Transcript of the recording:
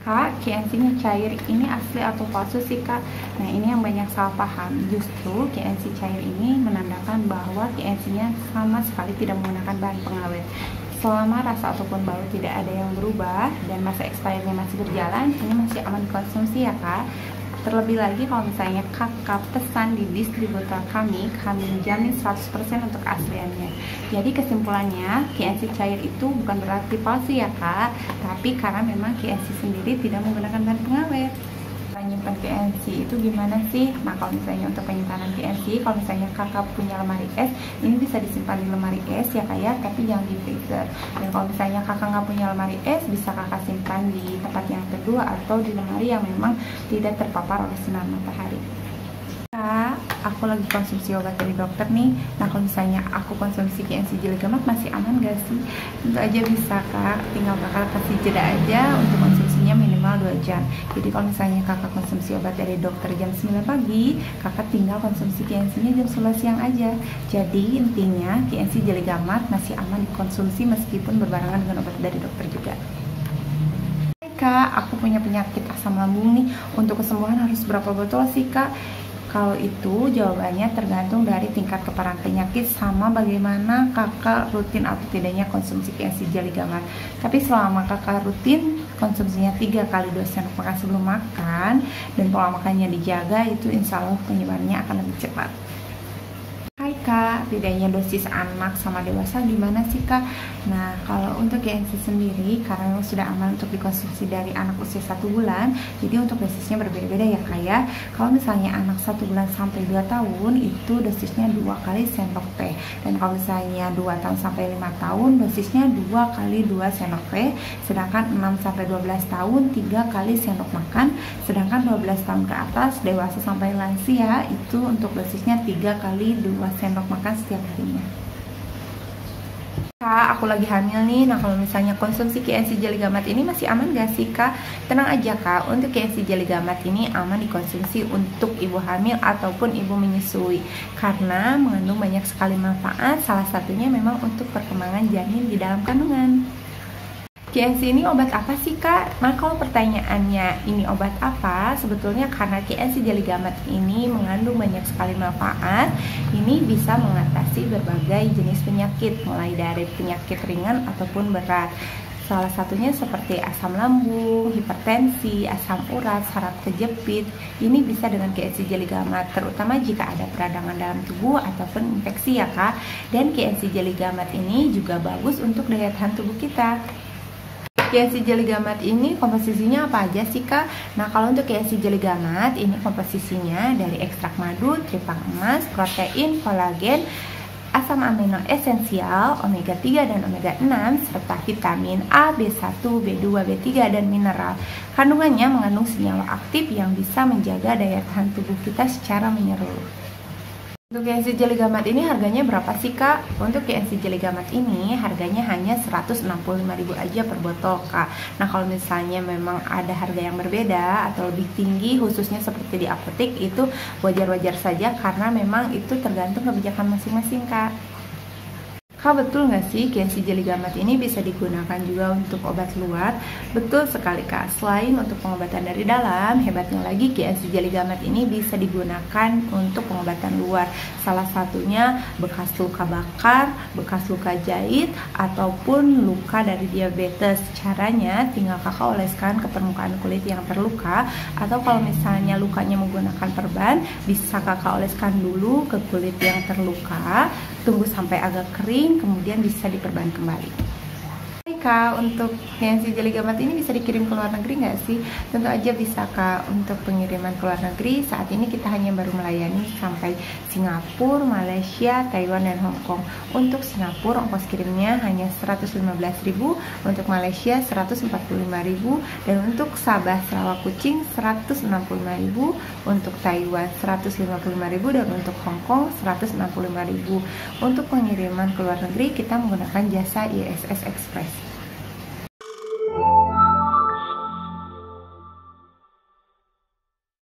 Kak, KNC-nya cair ini asli atau palsu sih Kak? Nah ini yang banyak salah paham. Justru KNC cair ini menandakan bahwa KNC-nya sama sekali tidak menggunakan bahan pengawet. Selama rasa ataupun bau tidak ada yang berubah dan masa expirednya masih berjalan, ini masih aman dikonsumsi ya Kak. Terlebih lagi kalau misalnya kakak pesan di distributor kami menjamin 100% untuk asliannya. Jadi kesimpulannya, KNC cair itu bukan berarti palsu ya Kak, tapi karena memang KNC sendiri tidak menggunakan bahan pengawet. Menyimpan KNC itu gimana sih? Nah kalau misalnya untuk penyimpanan KNC, kalau misalnya kakak punya lemari es, ini bisa disimpan di lemari es ya Kak ya, tapi jangan di freezer. Dan kalau misalnya kakak nggak punya lemari es, bisa kakak simpan di tempat yang teduh atau di lemari yang memang tidak terpapar oleh sinar matahari. Kak, aku lagi konsumsi obat dari dokter nih. Nah kalau misalnya aku konsumsi KNC Jeligamat masih aman gak sih? Tentu aja bisa Kak, tinggal kakak kasih jeda aja untuk konsumsinya minimal 2 jam. Jadi kalau misalnya kakak konsumsi obat dari dokter jam 9 pagi, kakak tinggal konsumsi KNC-nya jam 11 siang aja. Jadi intinya KNC Jeligamat masih aman dikonsumsi meskipun berbarengan dengan obat dari dokter juga. Kak, aku punya penyakit asam lambung nih. Untuk kesembuhan harus berapa botol sih Kak? Kalau itu jawabannya tergantung dari tingkat keparahan penyakit sama bagaimana kakak rutin atau tidaknya konsumsi KNC Jeligamat. Tapi selama kakak rutin konsumsinya 3 kali dosis sendok makan sebelum makan dan pola makannya dijaga, itu insya Allah penyebarannya akan lebih cepat. Hai Kak, bedanya dosis anak sama dewasa gimana sih Kak? Nah kalau untuk KNC sendiri karena sudah aman untuk dikonsumsi dari anak usia 1 bulan, jadi untuk dosisnya berbeda-beda ya Kak ya. Kalau misalnya anak 1 bulan sampai 2 tahun itu dosisnya 2 kali sendok teh, dan kalau misalnya 2 tahun sampai 5 tahun dosisnya 2 kali 2 sendok teh, sedangkan 6 sampai 12 tahun 3 kali sendok makan, sedangkan 12 tahun ke atas dewasa sampai lansia itu untuk dosisnya 3 kali 2 sendok makan setiap harinya. Kak, aku lagi hamil nih. Nah kalau misalnya konsumsi KNC Jeligamat ini masih aman gak sih Kak? Tenang aja Kak, untuk KNC Jeligamat ini aman dikonsumsi untuk ibu hamil ataupun ibu menyusui karena mengandung banyak sekali manfaat, salah satunya memang untuk perkembangan janin di dalam kandungan. KNC ini obat apa sih Kak? Nah kalau pertanyaannya ini obat apa, sebetulnya karena KNC Jeligamat ini mengandung banyak sekali manfaat, ini bisa mengatasi berbagai jenis penyakit, mulai dari penyakit ringan ataupun berat. Salah satunya seperti asam lambung, hipertensi, asam urat, saraf kejepit. Ini bisa dengan KNC Jeligamat, terutama jika ada peradangan dalam tubuh ataupun infeksi ya Kak. Dan KNC Jeligamat ini juga bagus untuk daya tahan tubuh kita. KNC Jeligamat ini komposisinya apa aja sih Kak? Nah kalau untuk KNC Jeligamat ini komposisinya dari ekstrak madu, tripang emas, protein, kolagen, asam amino esensial, omega 3 dan omega 6, serta vitamin A, B1, B2, B3, dan mineral. Kandungannya mengandung senyawa aktif yang bisa menjaga daya tahan tubuh kita secara menyeluruh. Untuk KNC Jeligamat ini harganya berapa sih Kak? Untuk KNC Jeligamat ini harganya hanya 165.000 aja per botol Kak. Nah kalau misalnya memang ada harga yang berbeda atau lebih tinggi khususnya seperti di apotek, itu wajar-wajar saja karena memang itu tergantung kebijakan masing-masing Kak. Kak, betul nggak sih KNC Jeligamat ini bisa digunakan juga untuk obat luar? Betul sekali Kak, selain untuk pengobatan dari dalam, hebatnya lagi KNC Jeligamat ini bisa digunakan untuk pengobatan luar. Salah satunya bekas luka bakar, bekas luka jahit, ataupun luka dari diabetes. Caranya tinggal kakak oleskan ke permukaan kulit yang terluka, atau kalau misalnya lukanya menggunakan perban, bisa kakak oleskan dulu ke kulit yang terluka, tunggu sampai agak kering, kemudian bisa diperban kembali. Kak, untuk KNC Jeligamat ini bisa dikirim ke luar negeri nggak sih? Tentu aja bisa Kak. Untuk pengiriman ke luar negeri saat ini kita hanya baru melayani sampai Singapura, Malaysia, Taiwan, dan Hong Kong. Untuk Singapura ongkos kirimnya hanya 115.000, untuk Malaysia 145.000, dan untuk Sabah Sarawak Kucing 165.000, untuk Taiwan 155.000, dan untuk Hong Kong 165.000. Untuk pengiriman ke luar negeri kita menggunakan jasa ISS Express.